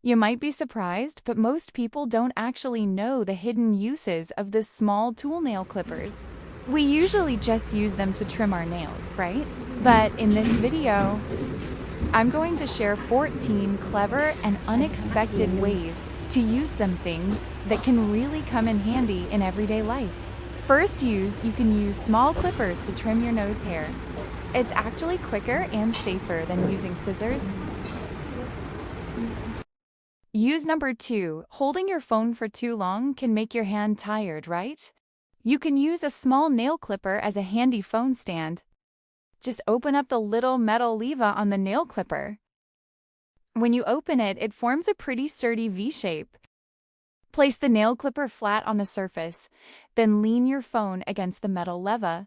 You might be surprised, but most people don't actually know the hidden uses of the small tool nail clippers. We usually just use them to trim our nails, right? But in this video, I'm going to share 14 clever and unexpected ways to use them, things that can really come in handy in everyday life. First you can use small clippers to trim your nose hair. It's actually quicker and safer than using scissors. Use number 2. Holding your phone for too long can make your hand tired, right? You can use a small nail clipper as a handy phone stand. Just open up the little metal lever on the nail clipper. When you open it, it forms a pretty sturdy V shape. Place the nail clipper flat on the surface, then lean your phone against the metal lever.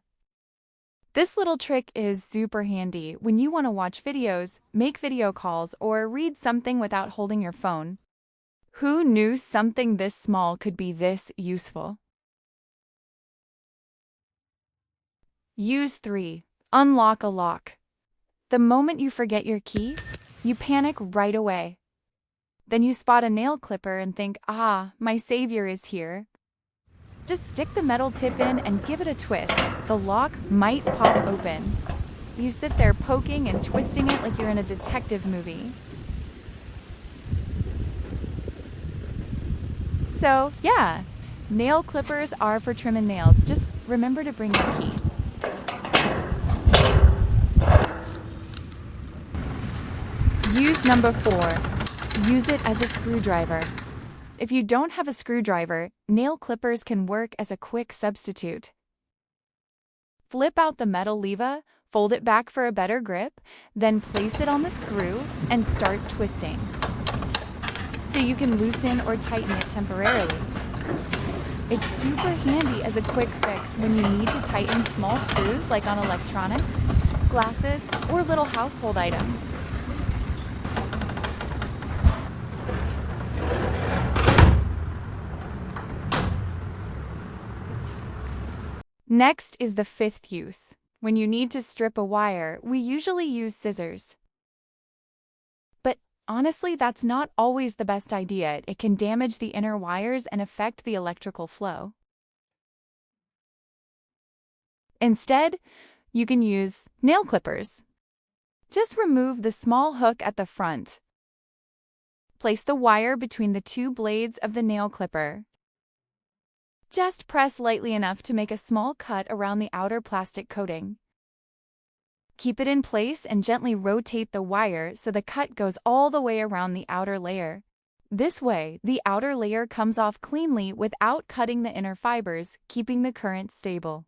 This little trick is super handy when you want to watch videos, make video calls, or read something without holding your phone. Who knew something this small could be this useful? Use 3. Unlock a lock. The moment you forget your key, you panic right away. Then you spot a nail clipper and think, my savior is here. Just stick the metal tip in and give it a twist. The lock might pop open. You sit there poking and twisting it like you're in a detective movie. So, yeah, nail clippers are for trimming nails. Just remember to bring your key. Use number 4. Use it as a screwdriver. If you don't have a screwdriver, nail clippers can work as a quick substitute. Flip out the metal lever, fold it back for a better grip, then place it on the screw and start twisting. So you can loosen or tighten it temporarily. It's super handy as a quick fix when you need to tighten small screws like on electronics, glasses, or little household items. Next is the 5th use. When you need to strip a wire, we usually use scissors. But honestly, that's not always the best idea. It can damage the inner wires and affect the electrical flow. Instead, you can use nail clippers. Just remove the small hook at the front. Place the wire between the 2 blades of the nail clipper. Just press lightly enough to make a small cut around the outer plastic coating. Keep it in place and gently rotate the wire so the cut goes all the way around the outer layer. This way, the outer layer comes off cleanly without cutting the inner fibers, keeping the current stable.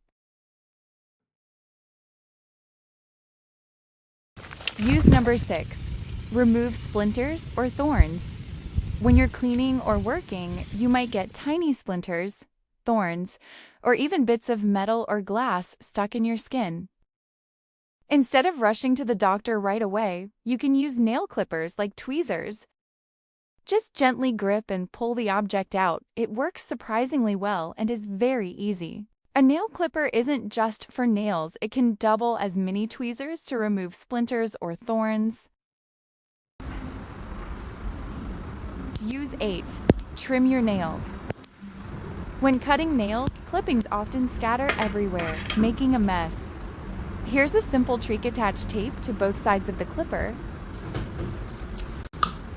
Use number 6. Remove splinters or thorns. When you're cleaning or working, you might get tiny splinters, thorns, or even bits of metal or glass stuck in your skin. Instead of rushing to the doctor right away, you can use nail clippers like tweezers. Just gently grip and pull the object out. It works surprisingly well and is very easy. A nail clipper isn't just for nails, it can double as mini tweezers to remove splinters or thorns. Use 8. Trim your nails. When cutting nails, clippings often scatter everywhere, making a mess. Here's a simple trick: attach tape to both sides of the clipper.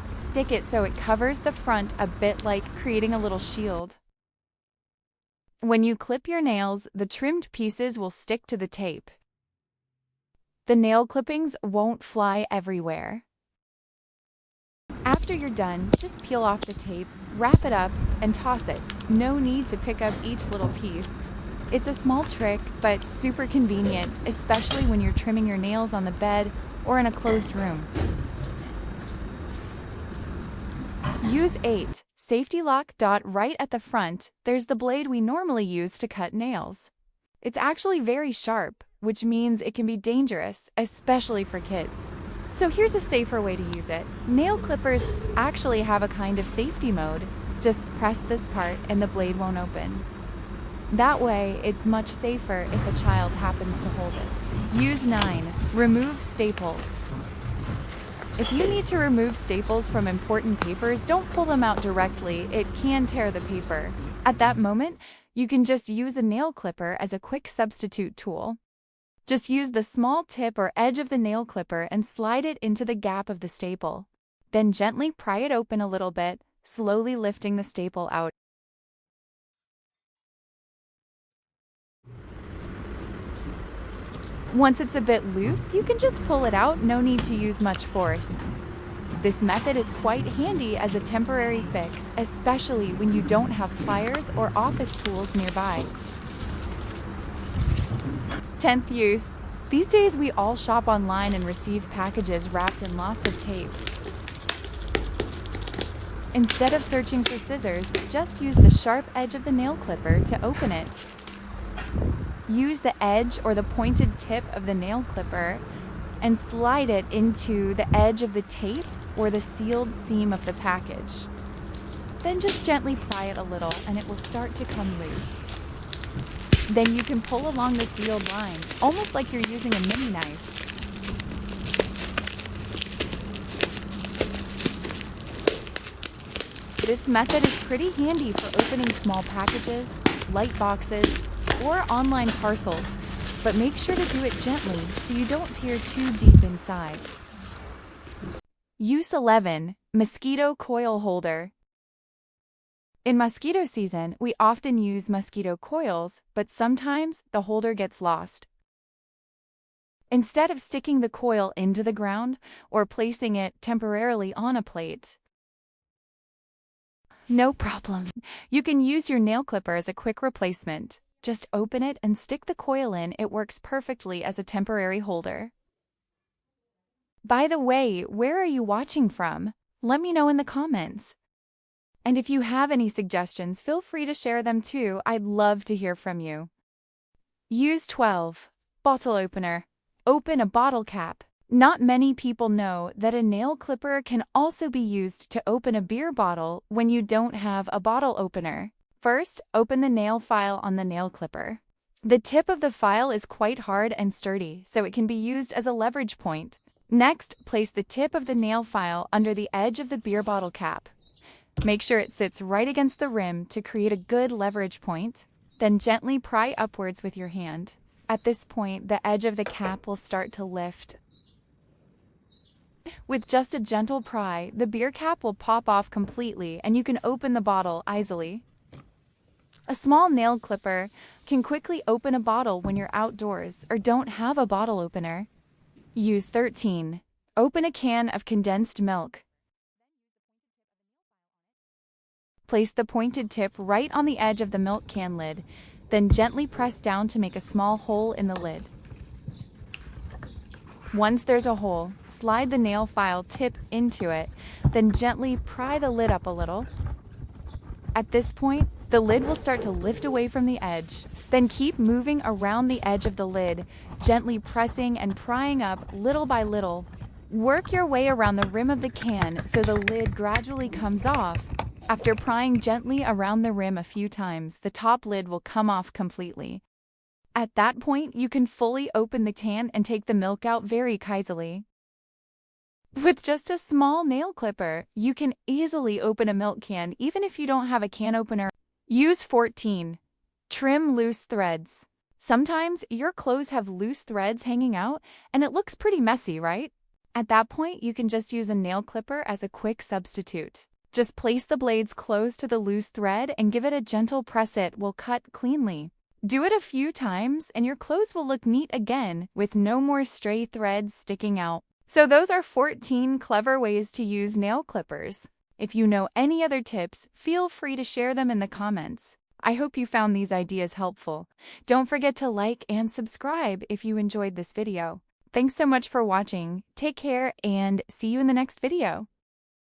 Stick it so it covers the front a bit, like creating a little shield. When you clip your nails, the trimmed pieces will stick to the tape. The nail clippings won't fly everywhere. After you're done, just peel off the tape, wrap it up, and toss it. No need to pick up each little piece. It's a small trick, but super convenient, especially when you're trimming your nails on the bed or in a closed room. Use 8. Safety lock. Right at the front, there's the blade we normally use to cut nails. It's actually very sharp, which means it can be dangerous, especially for kids. So here's a safer way to use it. Nail clippers actually have a kind of safety mode. Just press this part and the blade won't open. That way, it's much safer if a child happens to hold it. Use 9. Remove staples. If you need to remove staples from important papers, don't pull them out directly. It can tear the paper. At that moment, you can just use a nail clipper as a quick substitute tool. Just use the small tip or edge of the nail clipper and slide it into the gap of the staple. Then gently pry it open a little bit, slowly lifting the staple out. Once it's a bit loose, you can just pull it out, no need to use much force. This method is quite handy as a temporary fix, especially when you don't have pliers or office tools nearby. 10th use. These days we all shop online and receive packages wrapped in lots of tape. Instead of searching for scissors, just use the sharp edge of the nail clipper to open it. Use the edge or the pointed tip of the nail clipper and slide it into the edge of the tape or the sealed seam of the package. Then just gently pry it a little and it will start to come loose. Then you can pull along the sealed line, almost like you're using a mini knife. This method is pretty handy for opening small packages, light boxes, or online parcels, but make sure to do it gently so you don't tear too deep inside. Use 11. Mosquito coil holder. In mosquito season, we often use mosquito coils, but sometimes the holder gets lost. Instead of sticking the coil into the ground or placing it temporarily on a plate, no problem. You can use your nail clipper as a quick replacement. Just open it and stick the coil in. It works perfectly as a temporary holder. By the way, where are you watching from? Let me know in the comments. And if you have any suggestions, feel free to share them too. I'd love to hear from you. Use 12. Bottle opener. Open a bottle cap. Not many people know that a nail clipper can also be used to open a beer bottle when you don't have a bottle opener. First, open the nail file on the nail clipper. The tip of the file is quite hard and sturdy, so it can be used as a leverage point. Next, place the tip of the nail file under the edge of the beer bottle cap. Make sure it sits right against the rim to create a good leverage point. Then gently pry upwards with your hand. At this point, the edge of the cap will start to lift. With just a gentle pry, the beer cap will pop off completely and you can open the bottle easily. A small nail clipper can quickly open a bottle when you're outdoors or don't have a bottle opener. Use 13. Open a can of condensed milk. Place the pointed tip right on the edge of the milk can lid, then gently press down to make a small hole in the lid. Once there's a hole, slide the nail file tip into it, then gently pry the lid up a little. At this point, the lid will start to lift away from the edge. Then keep moving around the edge of the lid, gently pressing and prying up little by little. Work your way around the rim of the can so the lid gradually comes off. After prying gently around the rim a few times, the top lid will come off completely. At that point, you can fully open the can and take the milk out very easily. With just a small nail clipper, you can easily open a milk can even if you don't have a can opener. Use 14. Trim loose threads. Sometimes your clothes have loose threads hanging out and it looks pretty messy, right? At that point, you can just use a nail clipper as a quick substitute. Just place the blades close to the loose thread and give it a gentle press. It will cut cleanly. Do it a few times and your clothes will look neat again with no more stray threads sticking out. So those are 14 clever ways to use nail clippers. If you know any other tips, feel free to share them in the comments. I hope you found these ideas helpful. Don't forget to like and subscribe if you enjoyed this video. Thanks so much for watching. Take care and see you in the next video.